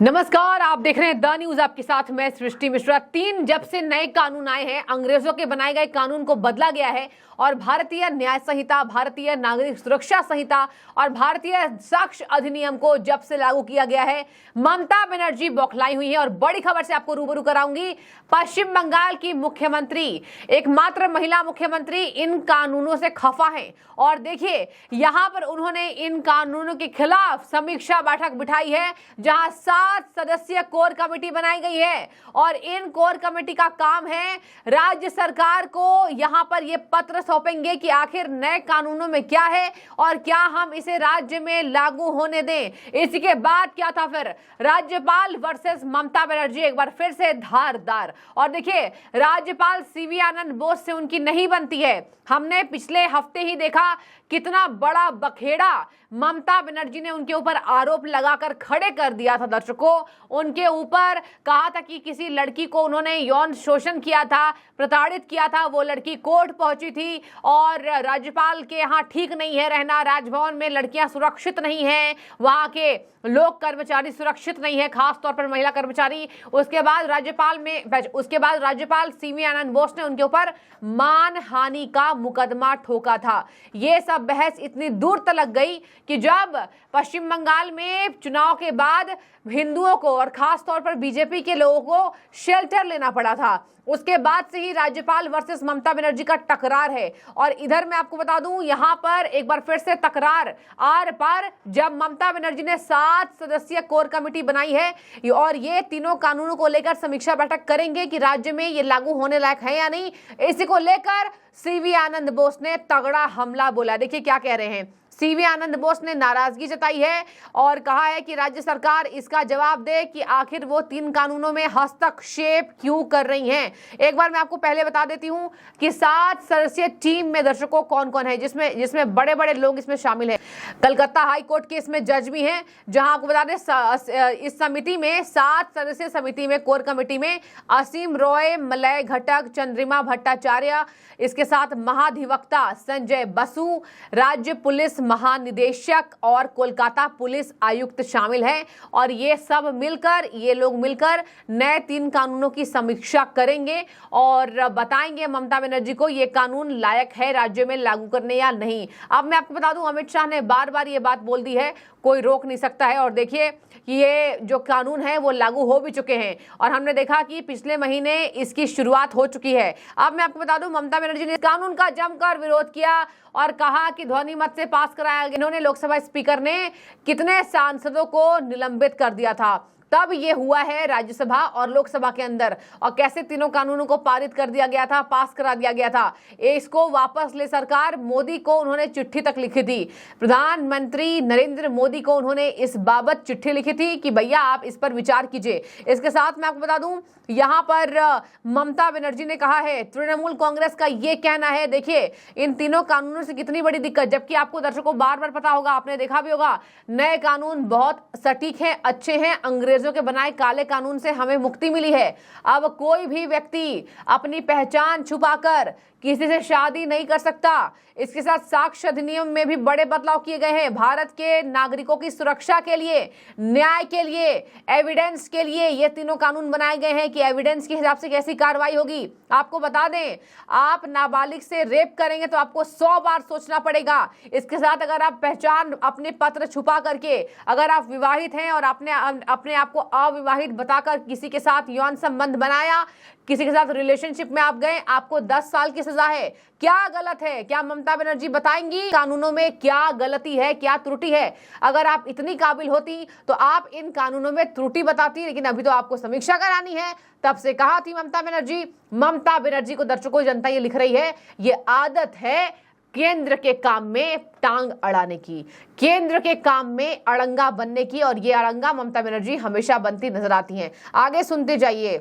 नमस्कार, आप देख रहे हैं द न्यूज। आपके साथ मैं सृष्टि मिश्रा। जब से नए कानून आए हैं, अंग्रेजों के बनाए गए कानून को बदला गया है और भारतीय न्याय संहिता, भारतीय नागरिक सुरक्षा संहिता और भारतीय साक्ष्य अधिनियम को जब से लागू किया गया है, ममता बनर्जी बौखलाई हुई है। और बड़ी खबर से आपको रूबरू कराऊंगी। पश्चिम बंगाल की मुख्यमंत्री, एकमात्र महिला मुख्यमंत्री, इन कानूनों से खफा है। और देखिए, यहां पर उन्होंने इन कानूनों के खिलाफ समीक्षा बैठक बिठाई है, जहां 7 सदस्यीय कोर कमेटी बनाई गई है। और इन कोर कमेटी का काम है राज्य सरकार को यहां पर यह पत्र सौंपेंगे कि आखिर नए कानूनों में क्या है और क्या हम इसे राज्य में लागू होने दें। इसी के बाद क्या था फिर, राज्यपाल वर्सेस ममता बनर्जी एक बार फिर से धारदार। और देखिए, राज्यपाल सीवी आनंद बोस से उनकी नहीं बनती है। हमने पिछले हफ्ते ही देखा कितना बड़ा बखेड़ा ममता बनर्जी ने उनके ऊपर आरोप लगाकर खड़े कर दिया था। दर्शकों, उनके ऊपर कहा था कि किसी लड़की को उन्होंने यौन शोषण किया था, प्रताड़ित किया था। वो लड़की कोर्ट पहुंची थी और राज्यपाल के यहाँ ठीक नहीं है रहना, राजभवन में लड़कियां सुरक्षित नहीं हैं, वहां के लोग कर्मचारी सुरक्षित नहीं है, खास तौर पर महिला कर्मचारी। उसके बाद राज्यपाल सीवी आनंद बोस ने उनके ऊपर मानहानि का मुकदमा ठोका था। ये सब बहस इतनी दूर तलक गई कि जब पश्चिम बंगाल में चुनाव के बाद हिंदुओं को और खास तौर पर बीजेपी के लोगों को शेल्टर लेना पड़ा था, उसके बाद से ही राज्यपाल वर्सेस ममता बनर्जी का टकरार है। और इधर मैं आपको बता दूं, यहां पर एक बार फिर से तकरार आर पार, जब ममता बनर्जी ने 7 सदस्यीय कोर कमेटी बनाई है और ये तीनों कानूनों को लेकर समीक्षा बैठक करेंगे कि राज्य में ये लागू होने लायक है या नहीं। इसी को लेकर सीवी आनंद बोस ने तगड़ा हमला बोला। देखिए क्या कह रहे हैं। सीवी आनंद बोस ने नाराजगी जताई है और कहा है कि राज्य सरकार इसका जवाब दे कि आखिर वो 3 कानूनों में हस्तक्षेप क्यों कर रही हैं। एक बार मैं आपको पहले बता देती हूं कि 7 सदस्यीय टीम में दर्शकों कौन कौन है, जिसमें बड़े बड़े लोग इसमें शामिल हैं। कलकत्ता हाई कोर्ट के इसमें जज भी हैं, जहां आपको बता दें इस समिति में 7 सदस्यीय समिति में, कोर कमेटी में असीम रॉय, मलय घटक, चंद्रिमा भट्टाचार्य, इसके साथ महाधिवक्ता संजय बसु, राज्य पुलिस महानिदेशक और कोलकाता पुलिस आयुक्त शामिल हैं। और ये लोग मिलकर नए 3 कानूनों की समीक्षा करेंगे और बताएंगे ममता बनर्जी को ये कानून लायक है राज्य में लागू करने या नहीं। अब मैं आपको बता दूं, अमित शाह ने बार बार ये बात बोल दी है, कोई रोक नहीं सकता है। और देखिए, ये जो कानून है वो लागू हो भी चुके हैं और हमने देखा कि पिछले महीने इसकी शुरुआत हो चुकी है। अब मैं आपको बता दूं, ममता बनर्जी ने कानून का जमकर विरोध किया और कहा कि ध्वनि मत से पास कराया गया। इन्होंने लोकसभा स्पीकर ने कितने सांसदों को निलंबित कर दिया था, तब ये हुआ है राज्यसभा और लोकसभा के अंदर, और कैसे तीनों कानूनों को पारित कर दिया गया था, पास करा दिया गया था। इसको वापस ले सरकार। मोदी को उन्होंने चिट्ठी तक लिखी थी, प्रधानमंत्री नरेंद्र मोदी को उन्होंने इस बाबत चिट्ठी लिखी थी कि भैया आप इस पर विचार कीजिए। इसके साथ मैं आपको बता दूं, यहां पर ममता बनर्जी ने कहा है, तृणमूल कांग्रेस का ये कहना है, देखिए इन तीनों कानूनों से कितनी बड़ी दिक्कत, जबकि आपको दर्शकों बार बार पता होगा, आपने देखा भी होगा, नए कानून बहुत सटीक हैं, अच्छे हैं। अंग्रेजों के बनाए काले कानून से हमें मुक्ति मिली है। अब कोई भी व्यक्ति अपनी पहचान छुपाकर किसी से शादी नहीं कर सकता। इसके साथ साक्ष्य अधिनियम में भी बड़े बदलाव किए गए हैं। भारत के नागरिकों की सुरक्षा के लिए, न्याय के लिए, एविडेंस के लिए ये तीनों कानून बनाए गए हैं कि एविडेंस के हिसाब से कैसी कार्रवाई होगी। आपको बता दें, आप नाबालिग से रेप करेंगे तो आपको 100 बार सोचना पड़ेगा। इसके साथ अगर आप पहचान अपने पत्र छुपा करके, अगर आप विवाहित हैं और अपने आप को अविवाहित बताकर किसी के साथ यौन संबंध बनाया, किसी के साथ रिलेशनशिप में आप गए, आपको 10 साल की सजा है। क्या गलत है? क्या ममता बनर्जी बताएंगी कानूनों में क्या गलती है, क्या त्रुटि है? अगर आप इतनी काबिल होती तो आप इन कानूनों में त्रुटि बताती, लेकिन अभी तो आपको समीक्षा करानी है। तब से कहा थी ममता बनर्जी को दर्शकों, जनता ये लिख रही है, ये आदत है केंद्र के काम में टांग अड़ाने की, केंद्र के काम में अड़ंगा बनने की, और ये अड़ंगा ममता बनर्जी हमेशा बनती नजर आती हैं। आगे सुनते जाइए।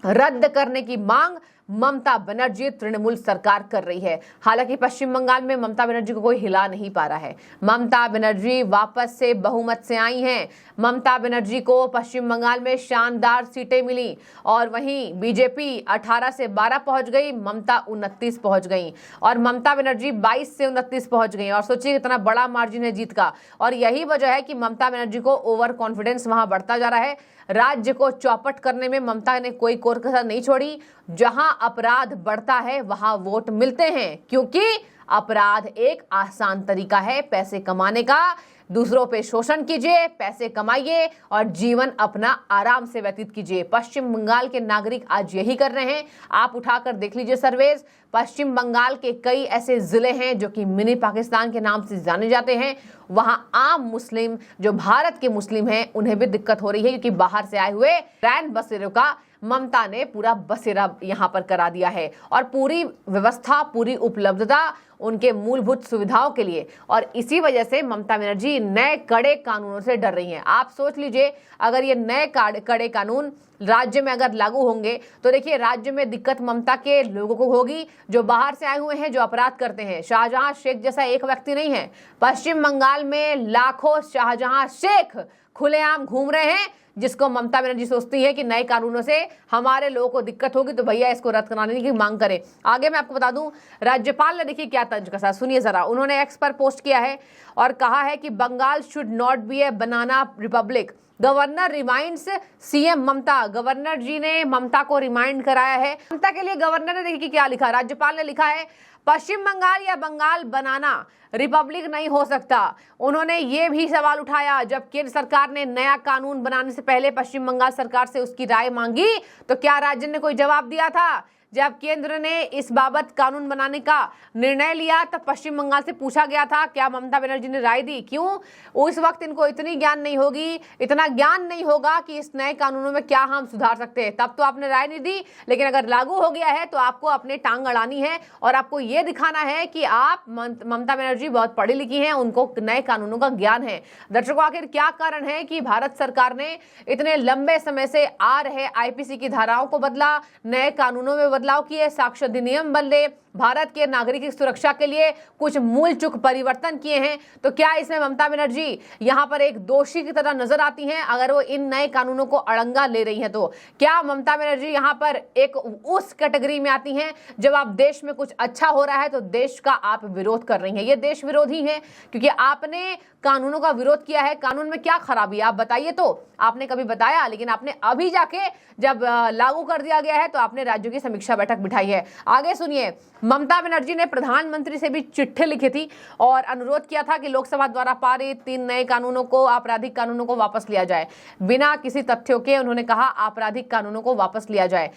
रद्द करने की मांग ममता बनर्जी तृणमूल सरकार कर रही है। हालांकि पश्चिम बंगाल में ममता बनर्जी को कोई हिला नहीं पा रहा है। ममता बनर्जी वापस से बहुमत से आई हैं। ममता बनर्जी को पश्चिम बंगाल में शानदार सीटें मिली और वहीं बीजेपी 18 से 12 पहुंच गई, ममता 29 पहुंच गई और ममता बनर्जी 22 से 29 पहुंच गई। और सोचिए कितना बड़ा मार्जिन है जीत का। और यही वजह है कि ममता बनर्जी को ओवर कॉन्फिडेंस वहां बढ़ता जा रहा है। राज्य को चौपट करने में ममता ने कोई कोर कसर नहीं छोड़ी। जहां अपराध बढ़ता है वहां वोट मिलते हैं, क्योंकि अपराध एक आसान तरीका है पैसे कमाने का। दूसरों पे शोषण कीजिए, पैसे कमाइए और जीवन अपना आराम से व्यतीत कीजिए। पश्चिम बंगाल के नागरिक आज यही कर रहे हैं। आप उठाकर देख लीजिए सर्वेज। पश्चिम बंगाल के कई ऐसे जिले हैं जो कि मिनी पाकिस्तान के नाम से जाने जाते हैं। वहां आम मुस्लिम जो भारत के मुस्लिम हैं उन्हें भी दिक्कत हो रही है, क्योंकि बाहर से आए हुए रैन बसेरों का ममता ने पूरा बसेरा यहां पर करा दिया है और पूरी व्यवस्था, पूरी उपलब्धता उनके मूलभूत सुविधाओं के लिए। और इसी वजह से ममता बनर्जी नए कड़े कानूनों से डर रही हैं। आप सोच लीजिए, अगर ये नए कड़े कानून राज्य में अगर लागू होंगे तो देखिए राज्य में दिक्कत ममता के लोगों को होगी जो बाहर से आए हुए हैं, जो अपराध करते हैं। शाहजहां शेख जैसा एक व्यक्ति नहीं है। पश्चिम बंगाल में लाखों शाहजहां शेख खुलेआम घूम रहे हैं, जिसको ममता बनर्जी सोचती है कि नए कानूनों से हमारे लोगों को दिक्कत होगी तो भैया इसको रद्द कराने की मांग करें। आगे मैं आपको बता दूं, राज्यपाल ने देखिए क्या तंज कसा, सुनिए जरा। उन्होंने एक्स पर पोस्ट किया है और कहा है कि Bengal should not be a banana republic. Governor reminds CM Mamata. Governor ji ने ममता को रिमाइंड कराया है। ममता के लिए गवर्नर ने देखिए क्या लिखा, राज्यपाल ने लिखा है पश्चिम बंगाल या बंगाल बनाना रिपब्लिक नहीं हो सकता। उन्होंने ये भी सवाल उठाया, जब केंद्र सरकार ने नया कानून बनाने से पहले पश्चिम बंगाल सरकार से उसकी राय मांगी तो क्या राज्य ने कोई जवाब दिया था? जब केंद्र ने इस बाबत कानून बनाने का निर्णय लिया तब पश्चिम बंगाल से पूछा गया था, क्या ममता बनर्जी ने राय दी? क्यों? उस वक्त इनको इतनी ज्ञान नहीं होगी, इतना ज्ञान नहीं होगा कि इस नए कानूनों में क्या हम सुधार सकते हैं। तब तो आपने राय नहीं दी, लेकिन अगर लागू हो गया है तो आपको अपने टांग अड़ानी है और आपको ये दिखाना है कि आप ममता बनर्जी बहुत पढ़ी लिखी हैं, उनको नए कानूनों का ज्ञान है। दर्शकों, आखिर क्या कारण है कि भारत सरकार ने इतने लंबे समय से आ रहे आईपीसी की धाराओं को बदला, नए कानूनों में बदलाव किए, साक्ष्य अधिनियम बदले, भारत के नागरिक की सुरक्षा के लिए कुछ मूल चूक परिवर्तन किए हैं? तो क्या इसमें ममता बनर्जी यहां पर एक दोषी की तरह नजर आती हैं अगर वो इन नए कानूनों को अड़ंगा ले रही हैं? तो क्या ममता बनर्जी यहां पर एक उस कैटेगरी में आती हैं जब आप देश में कुछ अच्छा हो रहा है तो देश का आप विरोध कर रही हैं? ये देश विरोधी है क्योंकि आपने कानूनों का विरोध किया है। कानून में क्या खराबी है आप बताइए? तो आपने कभी बताया, लेकिन आपने अभी जाके जब लागू कर दिया गया है तो आपने राज्यों की समीक्षा बैठक बिठाई है। आगे सुनिए, ममता बनर्जी ने प्रधानमंत्री से भी चिट्ठी लिखी थी और अनुरोध किया था कि लोकसभा द्वारा पारित 3 नए कानूनों को, आपराधिक कानूनों को वापस लिया जाए। बिना किसी तथ्यों के उन्होंने कहा आपराधिक कानूनों को वापस लिया जाए।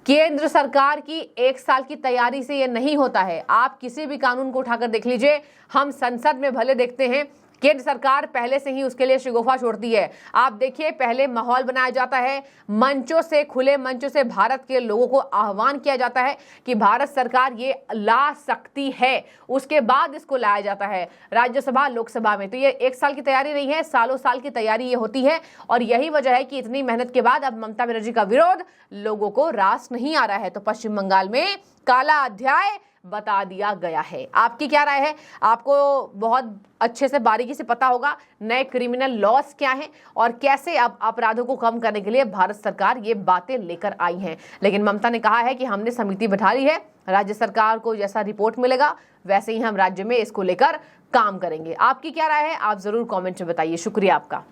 केंद्र सरकार की 1 साल की तैयारी से यह नहीं होता है। आप किसी भी कानून को उठाकर देख लीजिए, हम संसद में भले देखते हैं केंद्र सरकार पहले से ही उसके लिए शिगोफा छोड़ती है। आप देखिए, पहले माहौल बनाया जाता है, मंचों से, खुले मंचों से भारत के लोगों को आह्वान किया जाता है कि भारत सरकार ये ला सकती है, उसके बाद इसको लाया जाता है राज्यसभा, लोकसभा में। तो ये 1 साल की तैयारी नहीं है, सालों साल की तैयारी ये होती है और यही वजह है कि इतनी मेहनत के बाद अब ममता बनर्जी का विरोध लोगों को रास नहीं आ रहा है। तो पश्चिम बंगाल में काला अध्याय बता दिया गया है। आपकी क्या राय है? आपको बहुत अच्छे से बारीकी से पता होगा नए क्रिमिनल लॉस क्या हैं और कैसे अब अपराधों को कम करने के लिए भारत सरकार ये बातें लेकर आई हैं। लेकिन ममता ने कहा है कि हमने समिति बैठा ली है, राज्य सरकार को जैसा रिपोर्ट मिलेगा वैसे ही हम राज्य में इसको लेकर काम करेंगे। आपकी क्या राय है? आप जरूर कमेंट में बताइए। शुक्रिया आपका।